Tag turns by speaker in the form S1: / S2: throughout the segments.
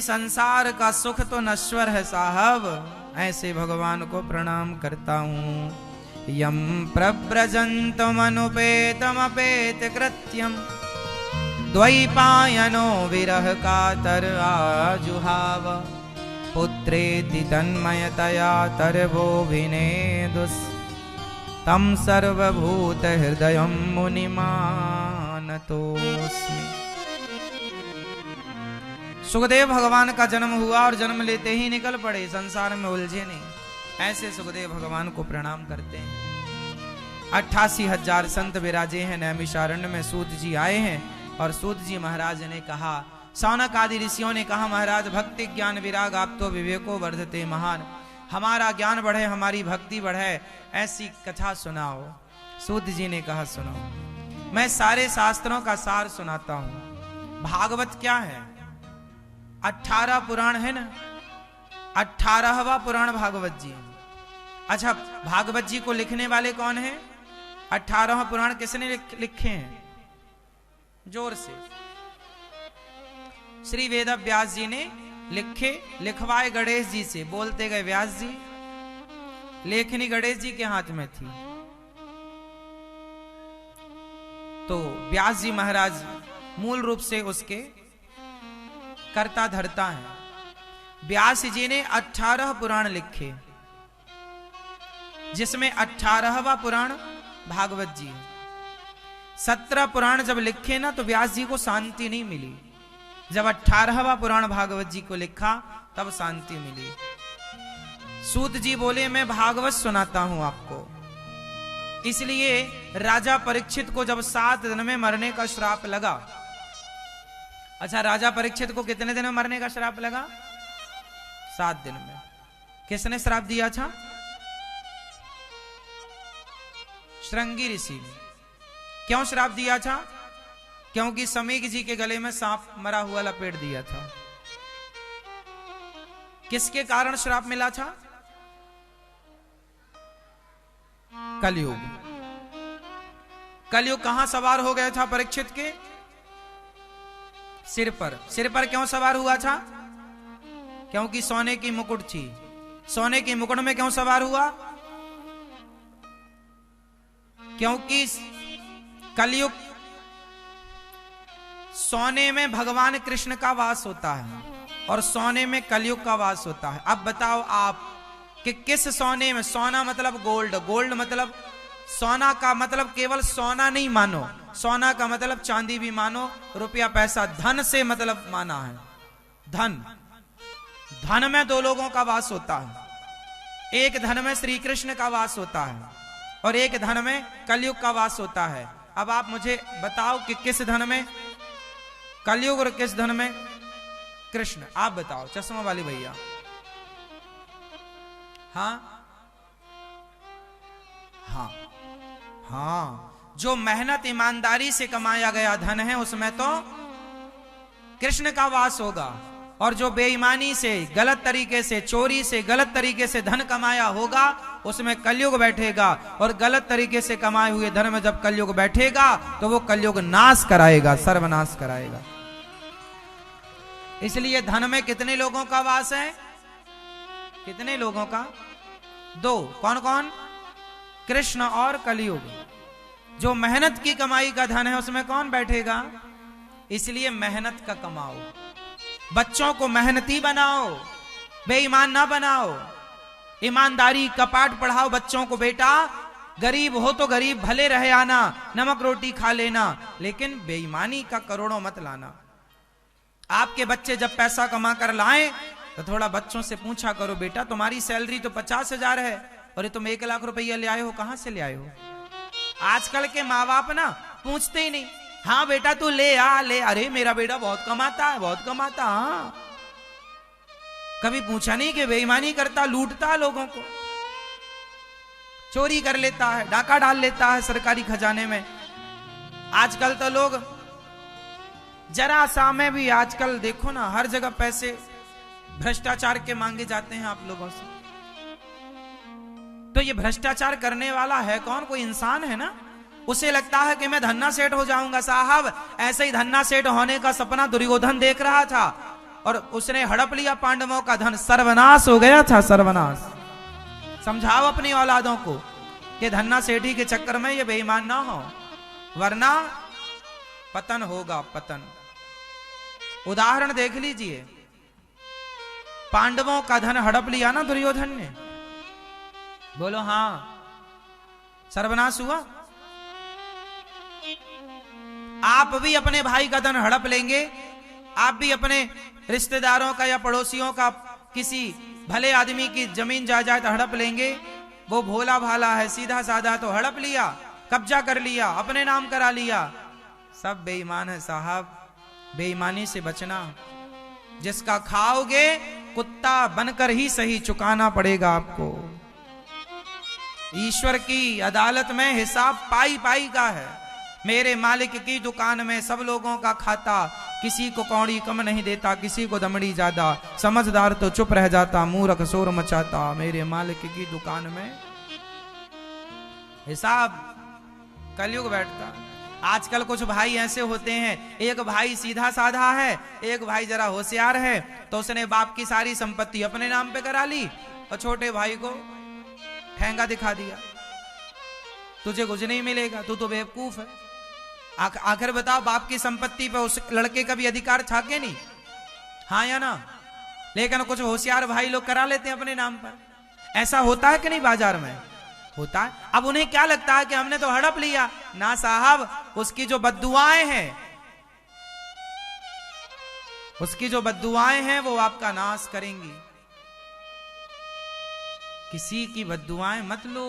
S1: ये संसार का सुख तो नश्वर है साहब, ऐसे भगवान को प्रणाम करता हूं। यम प्रव्रजन्तमनुपेतमपेत कृत्यम द्वैपायनो विरह कातर आजुहाव। पुत्रेति तन्मयतया तर्वोऽभिनेदुस् तम सर्वभूत हृदयं मुनिमानतोऽस्मि। सुखदेव भगवान का जन्म हुआ और जन्म लेते ही निकल पड़े, संसार में उलझे नहीं। ऐसे सुखदेव भगवान को प्रणाम करते हैं। 88,000 संत विराजे हैं नैमिषारण्य में। सूत जी आए हैं और सूत जी महाराज ने कहा, सौनक आदि ऋषियों ने कहा, महाराज भक्ति ज्ञान विराग आप तो विवेको वर्धते महान, हमारा ज्ञान बढ़े हमारी भक्ति बढ़े, ऐसी कथा सुनाओ। सूत जी ने कहा, सुनो, मैं सारे शास्त्रों का सार सुनाता हूं। भागवत क्या है? 18 पुराण है ना, 18वां पुराण भागवत जी है। अच्छा, भागवत जी को लिखने वाले कौन है? 18वां पुराण किसने लिखे हैं? जोर से। श्री वेद व्यास जी ने लिखे, लिखवाए गणेश जी से। बोलते गए व्यास जी, लेखनी गणेश जी के हाथ में थी। तो व्यास जी महाराज मूल रूप से उसके कर्ता धर्ता है। व्यास जी ने 18 पुराण लिखे, जिसमें 18वां पुराण भागवत जी है। 17 पुराण जब लिखे ना तो व्यास जी को शांति नहीं मिली। जब 18वां पुराण भागवत जी को लिखा तब शांति मिली। सूत जी बोले, मैं भागवत सुनाता हूं आपको। इसलिए राजा परीक्षित को जब 7 दिन में मरने का श्राप लगा। अच्छा, राजा परीक्षित को कितने दिन में मरने का श्राप लगा? 7 दिन में। किसने श्राप दिया था? श्रृंगी ऋषि ने। क्यों श्राप दिया था? क्योंकि समीक जी के गले में सांप मरा हुआ लपेट दिया था। किसके कारण श्राप मिला था? कलयुग। कलयुग कहां सवार हो गया था परीक्षित के? सिर पर। सिर पर क्यों सवार हुआ था? क्योंकि सोने की मुकुट थी। सोने की मुकुट में क्यों सवार हुआ? क्योंकि कलयुग सोने में भगवान कृष्ण का वास होता है और सोने में कलयुग का वास होता है। अब बताओ आप कि किस सोने में? सोना मतलब गोल्ड, गोल्ड मतलब सोना का मतलब केवल सोना नहीं मानो, सोना का मतलब चांदी भी मानो, रुपया पैसा धन से मतलब माना है। धन, धन में 2 लोगों का वास होता है। एक धन में श्री कृष्ण का वास होता है और एक धन में कलयुग का वास होता है। अब आप मुझे बताओ कि किस धन में कलयुग और किस धन में कृष्ण? आप बताओ, चश्मा वाली भैया। हाँ हाँ हाँ, जो मेहनत ईमानदारी से कमाया गया धन है उसमें तो कृष्ण का वास होगा, और जो बेईमानी से, गलत तरीके से, चोरी से, गलत तरीके से धन कमाया होगा उसमें कलयुग बैठेगा। और गलत तरीके से कमाए हुए धन में जब कलयुग बैठेगा तो वो कलयुग नाश कराएगा, सर्वनाश कराएगा। इसलिए धन में कितने लोगों का वास है? कितने लोगों का? 2। कौन कौन? कृष्ण और कलयुग। जो मेहनत की कमाई का धन है उसमें कौन बैठेगा? इसलिए मेहनत का कमाओ, बच्चों को मेहनती बनाओ, बेईमान ना बनाओ, ईमानदारी का पाठ पढ़ाओ बच्चों को। बेटा गरीब हो तो गरीब भले रहे आना, नमक रोटी खा लेना, लेकिन बेईमानी का करोड़ों मत लाना। आपके बच्चे जब पैसा कमा कर लाएं तो थोड़ा बच्चों से पूछा करो, बेटा तुम्हारी सैलरी तो 50,000 है और तुम 1 लाख रुपया ले आए हो, कहां से ले आए हो? आजकल के माँ बाप ना पूछते ही नहीं। हाँ बेटा तू ले आ, ले। अरे मेरा बेटा बहुत कमाता है, बहुत कमाता। हाँ, कभी पूछा नहीं कि बेईमानी करता, लूटता लोगों को, चोरी कर लेता है, डाका डाल लेता है सरकारी खजाने में। आजकल तो लोग जरा सा में भी, आजकल देखो ना हर जगह पैसे भ्रष्टाचार के मांगे जाते हैं आप लोगों से। तो ये भ्रष्टाचार करने वाला है कौन? कोई इंसान है ना। उसे लगता है कि मैं धन्ना सेठ हो जाऊंगा। साहब ऐसे ही धन्ना सेठ होने का सपना दुर्योधन देख रहा था। और उसने हड़प लिया पांडवों का धन, सर्वनाश हो गया था, सर्वनाश। समझाओ अपनी औलादों को कि धन्ना सेठी के चक्कर में ये बेईमान ना हो, वरना पतन होगा, पतन। उदाहरण देख लीजिए, पांडवों का धन हड़प लिया ना दुर्योधन ने, बोलो हां, सर्वनाश हुआ। आप भी अपने भाई का धन हड़प लेंगे, आप भी अपने रिश्तेदारों का या पड़ोसियों का किसी भले आदमी की जमीन जायदाद हड़प लेंगे। वो भोला भाला है, सीधा साधा, तो हड़प लिया, कब्जा कर लिया, अपने नाम करा लिया। सब बेईमान है साहब, बेईमानी से बचना। जिसका खाओगे कुत्ता बनकर ही सही चुकाना पड़ेगा आपको। ईश्वर की अदालत में हिसाब पाई पाई का है। मेरे मालिक की दुकान में सब लोगों का खाता, किसी को कौड़ी कम नहीं देता, किसी को दमड़ी ज्यादा। समझदार तो चुप रह जाता, मूर्ख शोर मचाता। मेरे मालिक की दुकान में हिसाब कलयुग बैठता। आजकल कुछ भाई ऐसे होते हैं, एक भाई सीधा साधा है, एक भाई जरा होशियार है, तो उसने बाप की सारी संपत्ति अपने नाम पे करा ली और छोटे भाई को ठेंगा दिखा दिया, तुझे कुछ नहीं मिलेगा, तू तो बेवकूफ है। आखिर बताओ, बाप की संपत्ति पे उस लड़के का भी अधिकार था कि नहीं? हाँ या ना? लेकिन कुछ होशियार भाई लोग करा लेते हैं अपने नाम पर। ऐसा होता है कि नहीं? बाजार में होता है। अब उन्हें क्या लगता है कि हमने तो हड़प लिया। ना साहब, उसकी जो बद्दुआएं हैं, उसकी जो बद्दुआएं हैं वो आपका नाश करेंगी। किसी की बद्दुआएं मत लो।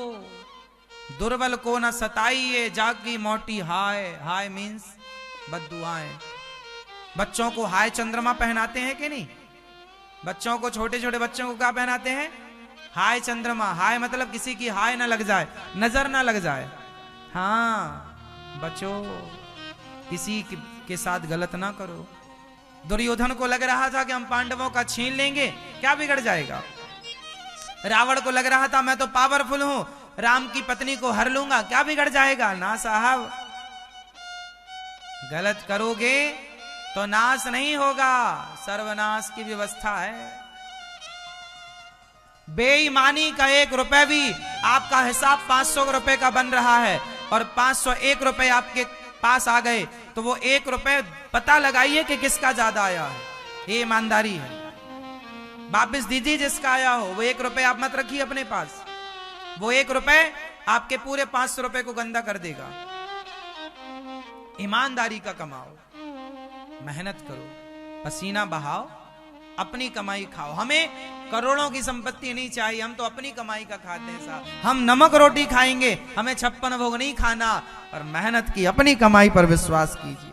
S1: दुर्बल को न सताइए, जागी मोटी हाय। हाय मीन्स बद्दुआएं। बच्चों को हाय चंद्रमा पहनाते हैं कि नहीं? बच्चों को, छोटे छोटे बच्चों को क्या पहनाते हैं? हाय चंद्रमा। हाय मतलब किसी की हाय ना लग जाए, नजर ना लग जाए। हाँ बचो, किसी के साथ गलत ना करो। दुर्योधन को लग रहा था कि हम पांडवों का छीन लेंगे, क्या बिगड़ जाएगा। रावण को लग रहा था मैं तो पावरफुल हूं, राम की पत्नी को हर लूंगा, क्या बिगड़ जाएगा। ना साहब, गलत करोगे तो नाश नहीं होगा, सर्वनाश की व्यवस्था है। बेईमानी का 1 रुपए भी आपका हिसाब 500 रुपए का बन रहा है और 501 रुपए आपके पास आ गए, तो वो 1 रुपए पता लगाइए कि किसका ज्यादा आया है। ये ईमानदारी है। वापिस दीजिए जिसका आया हो। वो 1 रुपए आप मत रखिए अपने पास, वो 1 रुपए आपके पूरे 500 रुपए को गंदा कर देगा। ईमानदारी का कमाओ, मेहनत करो, पसीना बहाओ, अपनी कमाई खाओ। हमें करोड़ों की संपत्ति नहीं चाहिए, हम तो अपनी कमाई का खाते हैं साहब। हम नमक रोटी खाएंगे, हमें 56 भोग नहीं खाना। और मेहनत की अपनी कमाई पर विश्वास कीजिए।